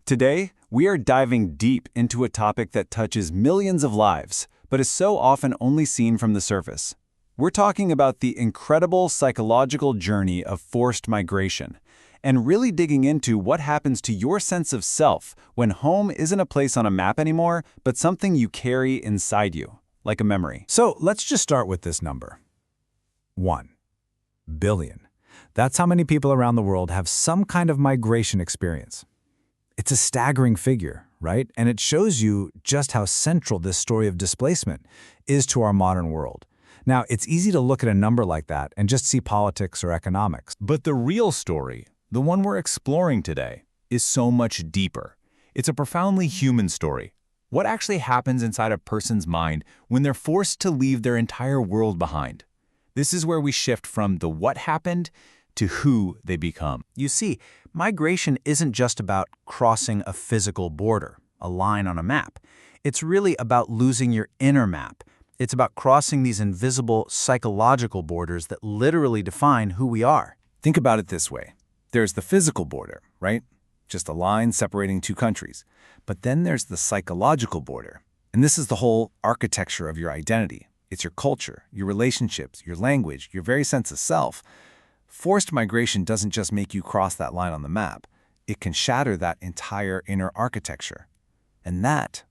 Today, we are diving deep into a topic that touches millions of lives, but is so often only seen from the surface. We're talking about the incredible psychological journey of forced migration, and really digging into what happens to your sense of self when home isn't a place on a map anymore, but something you carry inside you, like a memory. So let's just start with this number. 1 billion. That's how many people around the world have some kind of migration experience. It's a staggering figure, right? And it shows you just how central this story of displacement is to our modern world. Now, it's easy to look at a number like that and just see politics or economics. But the real story, the one we're exploring today, is so much deeper. It's a profoundly human story. What actually happens inside a person's mind when they're forced to leave their entire world behind? This is where we shift from the what happened to who they become. You see, migration isn't just about crossing a physical border, a line on a map. It's really about losing your inner map. It's about crossing these invisible psychological borders that literally define who we are. Think about it this way. There's the physical border, right? Just a line separating two countries. But then there's the psychological border. And this is the whole architecture of your identity. It's your culture, your relationships, your language, your very sense of self. Forced migration doesn't just make you cross that line on the map. It can shatter that entire inner architecture. And that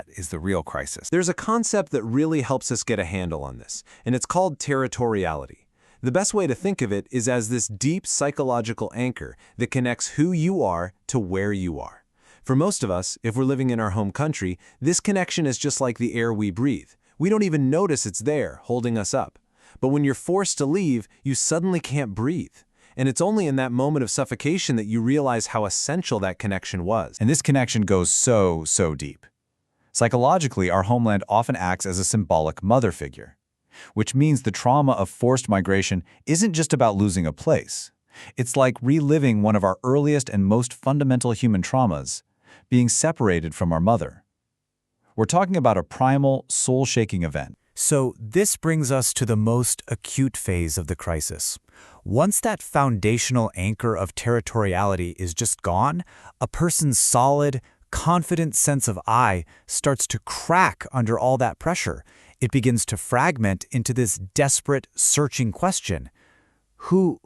is the real crisis. There's a concept that really helps us get a handle on this, and it's called territoriality. The best way to think of it is as this deep psychological anchor that connects who you are to where you are. For most of us, if we're living in our home country, this connection is just like the air we breathe. We don't even notice it's there, holding us up. But when you're forced to leave, you suddenly can't breathe. And it's only in that moment of suffocation that you realize how essential that connection was. And this connection goes so deep. Psychologically, our homeland often acts as a symbolic mother figure, which means the trauma of forced migration isn't just about losing a place. It's like reliving one of our earliest and most fundamental human traumas, being separated from our mother. We're talking about a primal, soul-shaking event. So this brings us to the most acute phase of the crisis. Once that foundational anchor of territoriality is just gone, a person's solid, confident sense of I starts to crack under all that pressure. It begins to fragment into this desperate, searching question. Who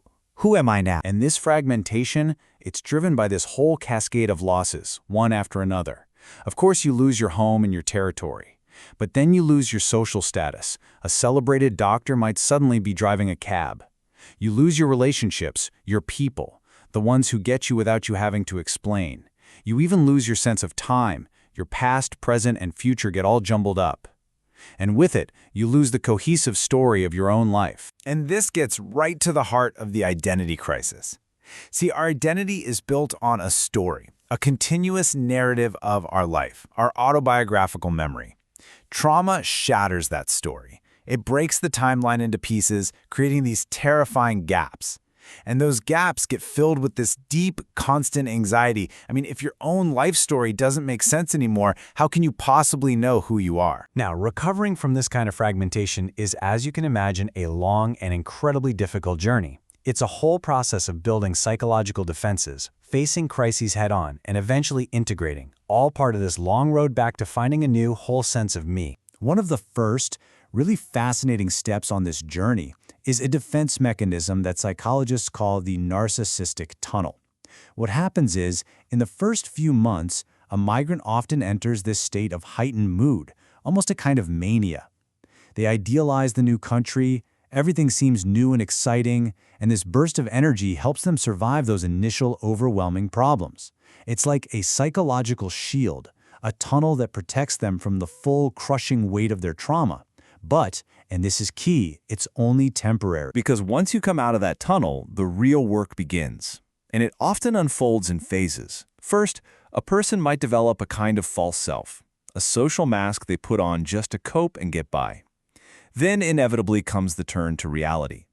am I now? And this fragmentation, it's driven by this whole cascade of losses, one after another. Of course, you lose your home and your territory. But then you lose your social status. A celebrated doctor might suddenly be driving a cab. You lose your relationships, your people, the ones who get you without you having to explain. You even lose your sense of time. Your past, present, and future get all jumbled up. And with it, you lose the cohesive story of your own life. And this gets right to the heart of the identity crisis. See, our identity is built on a story, a continuous narrative of our life, our autobiographical memory. Trauma shatters that story. It breaks the timeline into pieces, creating these terrifying gaps. And those gaps get filled with this deep, constant anxiety. I mean, if your own life story doesn't make sense anymore, how can you possibly know who you are? Now, recovering from this kind of fragmentation is, as you can imagine, a long and incredibly difficult journey. It's a whole process of building psychological defenses, facing crises head-on, and eventually integrating, all part of this long road back to finding a new, whole sense of me. One of the first, really fascinating steps on this journey is a defense mechanism that psychologists call the narcissistic tunnel. What happens is, in the first few months, a migrant often enters this state of heightened mood, almost a kind of mania. They idealize the new country, everything seems new and exciting, and this burst of energy helps them survive those initial overwhelming problems. It's like a psychological shield, a tunnel that protects them from the full crushing weight of their trauma. But, and this is key, it's only temporary. Because once you come out of that tunnel, the real work begins. And it often unfolds in phases. First, a person might develop a kind of false self, a social mask they put on just to cope and get by. Then inevitably comes the turn to reality.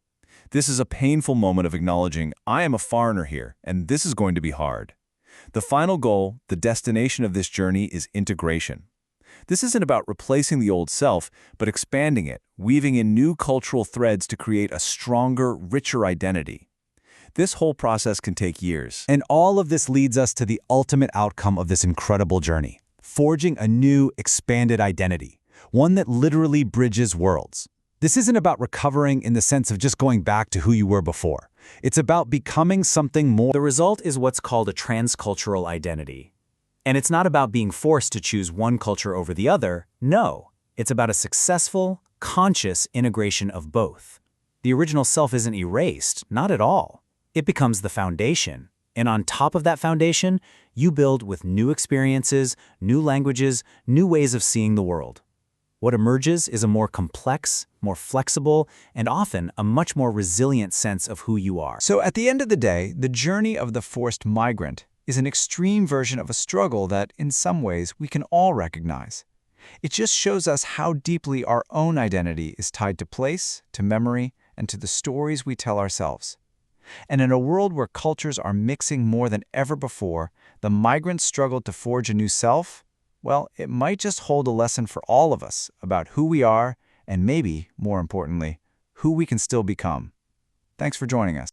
This is a painful moment of acknowledging, I am a foreigner here, and this is going to be hard. The final goal, the destination of this journey, is integration. This isn't about replacing the old self, but expanding it, weaving in new cultural threads to create a stronger, richer identity. This whole process can take years. And all of this leads us to the ultimate outcome of this incredible journey, forging a new, expanded identity, one that literally bridges worlds. This isn't about recovering in the sense of just going back to who you were before. It's about becoming something more. The result is what's called a transcultural identity. And it's not about being forced to choose one culture over the other. No, it's about a successful, conscious integration of both. The original self isn't erased, not at all. It becomes the foundation. And on top of that foundation, you build with new experiences, new languages, new ways of seeing the world. What emerges is a more complex, more flexible, and often a much more resilient sense of who you are. So at the end of the day, the journey of the forced migrant is an extreme version of a struggle that, in some ways, we can all recognize. It just shows us how deeply our own identity is tied to place, to memory, and to the stories we tell ourselves. And in a world where cultures are mixing more than ever before, the migrant's struggle to forge a new self, well, it might just hold a lesson for all of us about who we are and maybe, more importantly, who we can still become. Thanks for joining us.